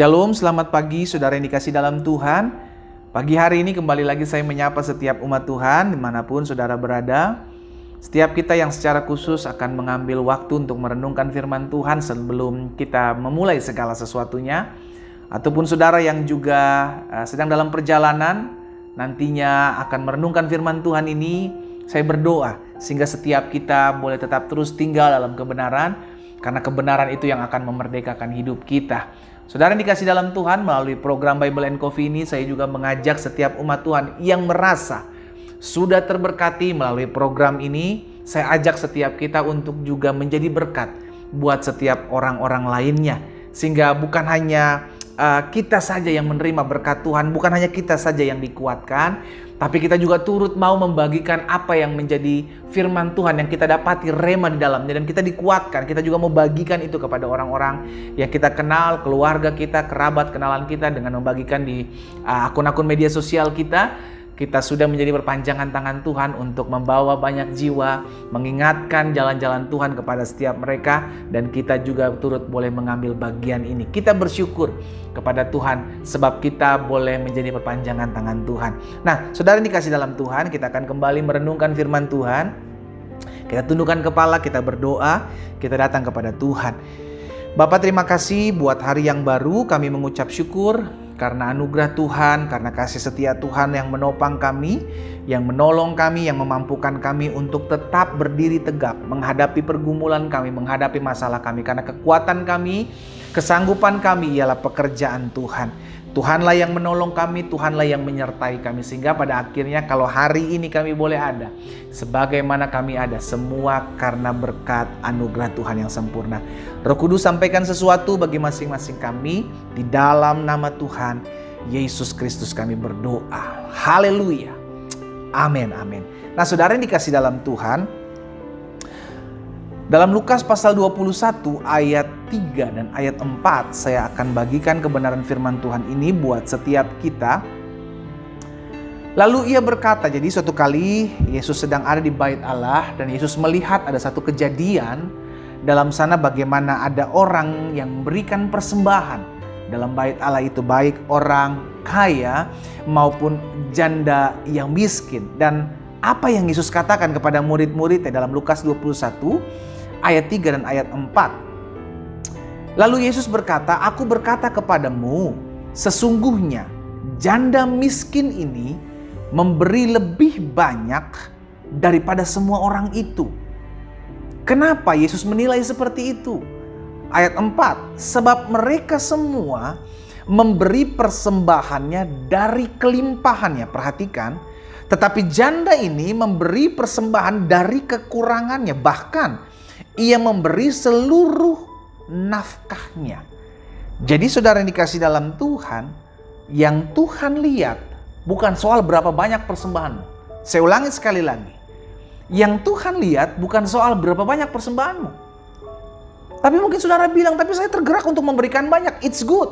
Shalom, selamat pagi saudara yang dikasih dalam Tuhan. Pagi hari ini kembali lagi saya menyapa setiap umat Tuhan dimanapun saudara berada. Setiap kita yang secara khusus akan mengambil waktu untuk merenungkan firman Tuhan sebelum kita memulai segala sesuatunya. Ataupun saudara yang juga sedang dalam perjalanan nantinya akan merenungkan firman Tuhan ini, saya berdoa sehingga setiap kita boleh tetap terus tinggal dalam kebenaran, karena kebenaran itu yang akan memerdekakan hidup kita. Saudara yang dikasih dalam Tuhan, melalui program Bible and Coffee ini saya juga mengajak setiap umat Tuhan yang merasa sudah terberkati melalui program ini. Saya ajak setiap kita untuk juga menjadi berkat buat setiap orang-orang lainnya. Sehingga bukan hanya kita saja yang menerima berkat Tuhan, bukan hanya kita saja yang dikuatkan, tapi kita juga turut mau membagikan apa yang menjadi firman Tuhan yang kita dapati rema di dalamnya, dan kita dikuatkan. Kita juga mau bagikan itu kepada orang-orang yang kita kenal, keluarga kita, kerabat kenalan kita, dengan membagikan di akun-akun media sosial kita. Kita sudah menjadi perpanjangan tangan Tuhan untuk membawa banyak jiwa, mengingatkan jalan-jalan Tuhan kepada setiap mereka, dan kita juga turut boleh mengambil bagian ini. Kita bersyukur kepada Tuhan sebab kita boleh menjadi perpanjangan tangan Tuhan. Nah, saudara dikasih dalam Tuhan, kita akan kembali merenungkan firman Tuhan. Kita tundukkan kepala, kita berdoa, kita datang kepada Tuhan. Bapa, terima kasih buat hari yang baru. Kami mengucap syukur karena anugerah Tuhan, karena kasih setia Tuhan yang menopang kami, yang menolong kami, yang memampukan kami untuk tetap berdiri tegap menghadapi pergumulan kami, menghadapi masalah kami. Karena kekuatan kami, kesanggupan kami ialah pekerjaan Tuhan. Tuhanlah yang menolong kami, Tuhanlah yang menyertai kami. Sehingga pada akhirnya kalau hari ini kami boleh ada, sebagaimana kami ada, semua karena berkat anugerah Tuhan yang sempurna. Roh Kudus sampaikan sesuatu bagi masing-masing kami. Di dalam nama Tuhan Yesus Kristus kami berdoa. Haleluya. Amin, amin. Nah, saudara yang dikasih dalam Tuhan, dalam Lukas pasal 21 ayat 3 dan ayat 4, saya akan bagikan kebenaran firman Tuhan ini buat setiap kita. Lalu ia berkata, jadi suatu kali Yesus sedang ada di bait Allah, dan Yesus melihat ada satu kejadian dalam sana bagaimana ada orang yang memberikan persembahan dalam bait Allah itu, baik orang kaya maupun janda yang miskin. Dan apa yang Yesus katakan kepada murid-muridnya dalam Lukas 21 ayat 3 dan ayat 4. Lalu Yesus berkata, "Aku berkata kepadamu, sesungguhnya janda miskin ini memberi lebih banyak daripada semua orang itu." Kenapa Yesus menilai seperti itu? Ayat 4, "Sebab mereka semua memberi persembahannya dari kelimpahannya." Perhatikan, tetapi janda ini memberi persembahan dari kekurangannya, bahkan ia memberi seluruh nafkahnya. Jadi saudara yang dikasih dalam Tuhan, yang Tuhan lihat bukan soal berapa banyak persembahanmu. Saya ulangi sekali lagi. Yang Tuhan lihat bukan soal berapa banyak persembahanmu. Tapi mungkin saudara bilang, tapi saya tergerak untuk memberikan banyak. It's good.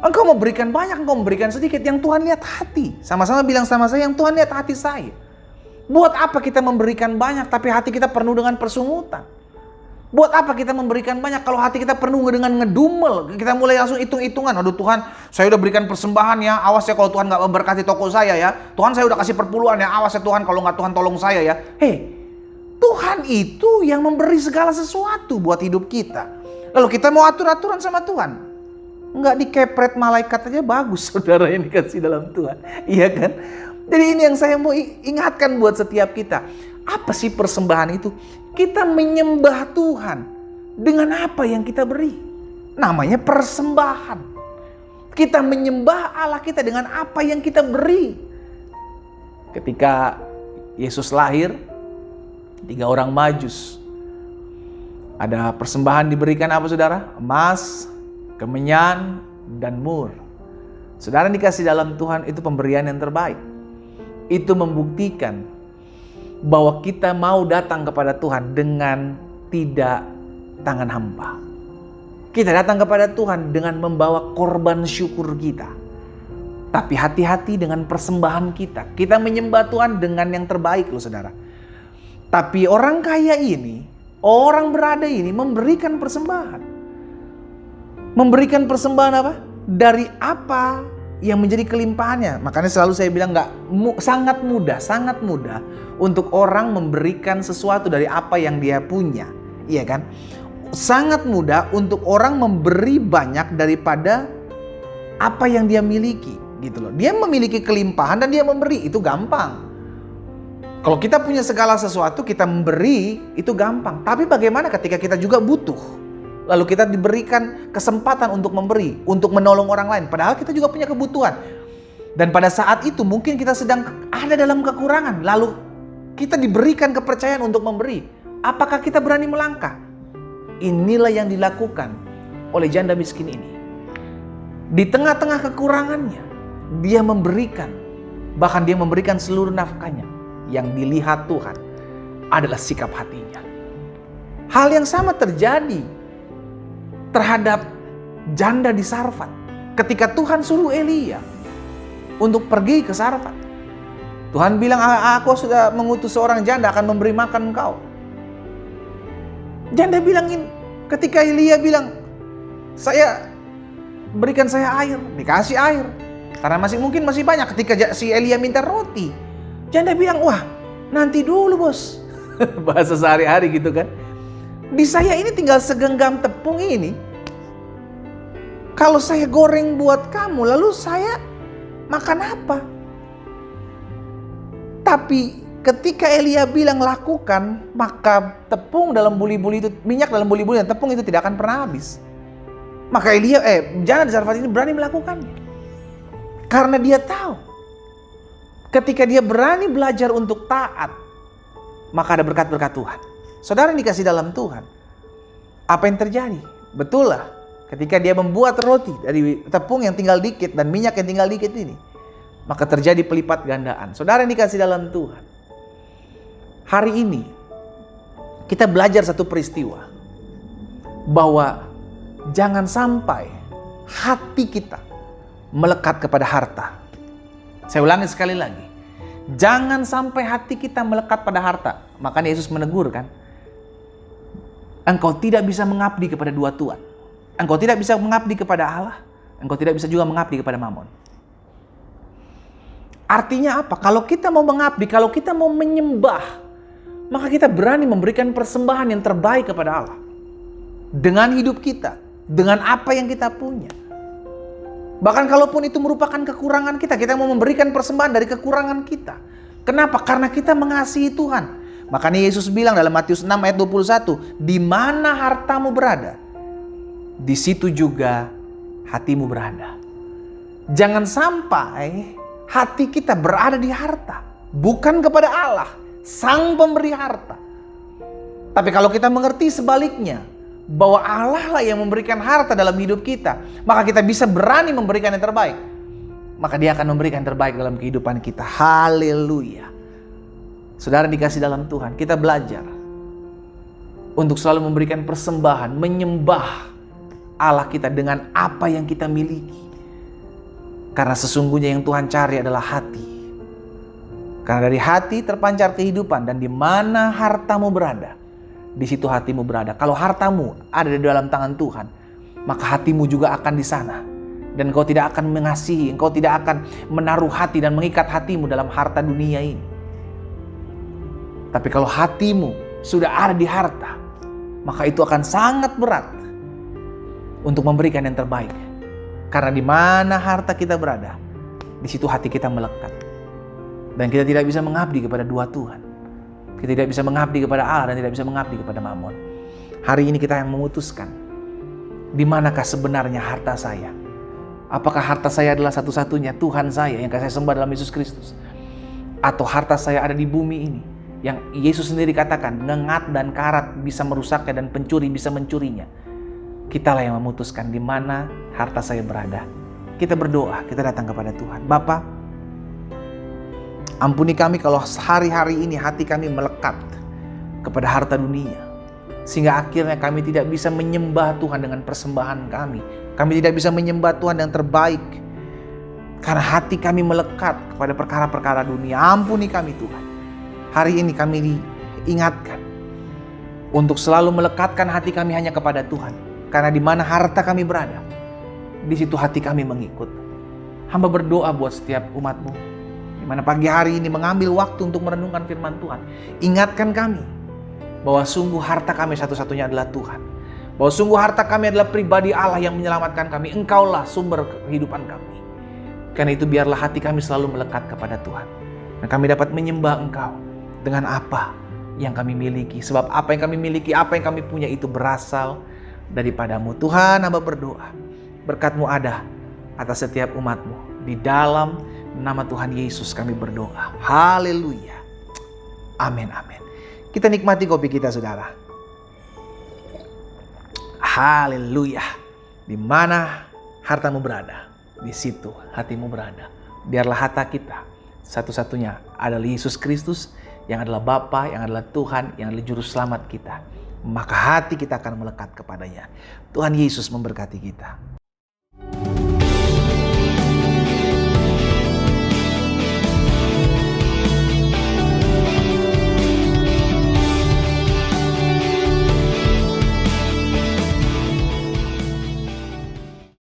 Engkau memberikan banyak, engkau memberikan sedikit. Yang Tuhan lihat hati. Sama-sama bilang sama saya, yang Tuhan lihat hati saya. Buat apa kita memberikan banyak tapi hati kita penuh dengan persungutan? Buat apa kita memberikan banyak kalau hati kita penuh dengan ngedumel? Kita mulai langsung hitung-hitungan. Aduh Tuhan, saya udah berikan persembahan ya. Awas ya kalau Tuhan gak memberkati toko saya ya. Tuhan, saya udah kasih perpuluhan ya. Awas ya Tuhan kalau gak Tuhan tolong saya ya. Hei, Tuhan itu yang memberi segala sesuatu buat hidup kita. Lalu kita mau atur-aturan sama Tuhan? Nggak dikepret malaikat aja bagus, saudara yang dikasih dalam Tuhan. Iya kan? Jadi ini yang saya mau ingatkan buat setiap kita. Apa sih persembahan itu? Kita menyembah Tuhan dengan apa yang kita beri. Namanya persembahan. Kita menyembah Allah kita dengan apa yang kita beri. Ketika Yesus lahir, 3 orang Majus. Ada persembahan diberikan apa saudara? Emas, kemenyan, dan mur. Saudara dikasih dalam Tuhan, itu pemberian yang terbaik. Itu membuktikan bahwa kita mau datang kepada Tuhan dengan tidak tangan hampa. Kita datang kepada Tuhan dengan membawa korban syukur kita. Tapi hati-hati dengan persembahan kita. Kita menyembah Tuhan dengan yang terbaik loh saudara. Tapi orang kaya ini, orang berada ini memberikan persembahan. Memberikan persembahan apa? Dari apa yang menjadi kelimpahannya. Makanya selalu saya bilang sangat mudah untuk orang memberikan sesuatu dari apa yang dia punya. Iya kan? Sangat mudah untuk orang memberi banyak daripada apa yang dia miliki, gitu loh. Dia memiliki kelimpahan dan dia memberi, itu gampang. Kalau kita punya segala sesuatu, kita memberi, itu gampang. Tapi bagaimana ketika kita juga butuh? Lalu kita diberikan kesempatan untuk memberi, untuk menolong orang lain. Padahal kita juga punya kebutuhan. Dan pada saat itu mungkin kita sedang ada dalam kekurangan. Lalu kita diberikan kepercayaan untuk memberi. Apakah kita berani melangkah? Inilah yang dilakukan oleh janda miskin ini. Di tengah-tengah kekurangannya, dia memberikan. Bahkan dia memberikan seluruh nafkahnya. Yang dilihat Tuhan adalah sikap hatinya. Hal yang sama terjadi terhadap janda di Sarfat. Ketika Tuhan suruh Elia untuk pergi ke Sarfat. Tuhan bilang, aku sudah mengutus seorang janda akan memberi makan engkau. Janda bilangin, ketika Elia bilang, berikan saya air, dikasih air. Karena mungkin masih banyak. Ketika si Elia minta roti, janda bilang, wah nanti dulu bos. Bahasa sehari-hari gitu kan. Di saya ini tinggal segenggam tepung ini. Kalau saya goreng buat kamu, lalu saya makan apa? Tapi ketika Elia bilang lakukan, maka tepung dalam buli-buli itu, minyak dalam buli-buli dan tepung itu tidak akan pernah habis. Maka janda di Sarfat ini berani melakukannya. Karena dia tahu, ketika dia berani belajar untuk taat, maka ada berkat-berkat Tuhan. Saudara yang dikasih dalam Tuhan, apa yang terjadi? Betul lah, ketika dia membuat roti dari tepung yang tinggal dikit dan minyak yang tinggal dikit ini, maka terjadi pelipat gandaan. Saudara yang dikasih dalam Tuhan, hari ini kita belajar satu peristiwa, bahwa jangan sampai hati kita melekat kepada harta. Saya ulangi sekali lagi, jangan sampai hati kita melekat pada harta. Makanya Yesus menegur kan, engkau tidak bisa mengabdi kepada dua tuan. Engkau tidak bisa mengabdi kepada Allah, engkau tidak bisa juga mengabdi kepada Mamon. Artinya apa? Kalau kita mau mengabdi, kalau kita mau menyembah, maka kita berani memberikan persembahan yang terbaik kepada Allah. Dengan hidup kita, dengan apa yang kita punya. Bahkan kalaupun itu merupakan kekurangan kita mau memberikan persembahan dari kekurangan kita. Kenapa? Karena kita mengasihi Tuhan. Makanya Yesus bilang dalam Matius 6 ayat 21, di mana hartamu berada, di situ juga hatimu berada. Jangan sampai hati kita berada di harta, bukan kepada Allah, Sang Pemberi harta. Tapi kalau kita mengerti sebaliknya, bahwa Allah lah yang memberikan harta dalam hidup kita, maka kita bisa berani memberikan yang terbaik. Maka Dia akan memberikan yang terbaik dalam kehidupan kita. Haleluya. Saudara dikasih dalam Tuhan, kita belajar untuk selalu memberikan persembahan, menyembah Allah kita dengan apa yang kita miliki. Karena sesungguhnya yang Tuhan cari adalah hati. Karena dari hati terpancar kehidupan, dan di mana hartamu berada, di situ hatimu berada. Kalau hartamu ada di dalam tangan Tuhan, maka hatimu juga akan di sana. Dan engkau tidak akan mengasihi, engkau tidak akan menaruh hati dan mengikat hatimu dalam harta dunia ini. Tapi kalau hatimu sudah ada di harta, maka itu akan sangat berat untuk memberikan yang terbaik. Karena di mana harta kita berada, di situ hati kita melekat. Dan kita tidak bisa mengabdi kepada dua Tuhan. Kita tidak bisa mengabdi kepada Allah dan tidak bisa mengabdi kepada Mamon. Hari ini kita yang memutuskan, di manakah sebenarnya harta saya? Apakah harta saya adalah satu-satunya Tuhan saya yang saya sembah dalam Yesus Kristus? Atau harta saya ada di bumi ini, yang Yesus sendiri katakan, ngengat dan karat bisa merusaknya dan pencuri bisa mencurinya. Kitalah yang memutuskan di mana harta saya berada. Kita berdoa, kita datang kepada Tuhan. Bapa, ampuni kami kalau hari-hari ini hati kami melekat kepada harta dunia. Sehingga akhirnya kami tidak bisa menyembah Tuhan dengan persembahan kami. Kami tidak bisa menyembah Tuhan yang terbaik. Karena hati kami melekat kepada perkara-perkara dunia. Ampuni kami Tuhan. Hari ini kami diingatkan untuk selalu melekatkan hati kami hanya kepada Tuhan. Karena di mana harta kami berada, di situ hati kami mengikut. Hamba berdoa buat setiap umat-Mu, di mana pagi hari ini mengambil waktu untuk merenungkan firman Tuhan. Ingatkan kami bahwa sungguh harta kami satu-satunya adalah Tuhan. Bahwa sungguh harta kami adalah pribadi Allah yang menyelamatkan kami. Engkaulah sumber kehidupan kami. Karena itu biarlah hati kami selalu melekat kepada Tuhan. Dan kami dapat menyembah Engkau dengan apa yang kami miliki. Sebab apa yang kami miliki, apa yang kami punya itu berasal daripada-Mu. Tuhan, hamba berdoa, berkat-Mu ada atas setiap umat-Mu. Di dalam nama Tuhan Yesus kami berdoa. Haleluya. Amin, amin. Kita nikmati kopi kita, saudara. Haleluya. Di mana hartamu berada, di situ hatimu berada. Biarlah harta kita satu-satunya adalah Yesus Kristus, yang adalah Bapa, yang adalah Tuhan, yang adalah Juru Selamat kita. Maka hati kita akan melekat kepadanya. Tuhan Yesus memberkati kita.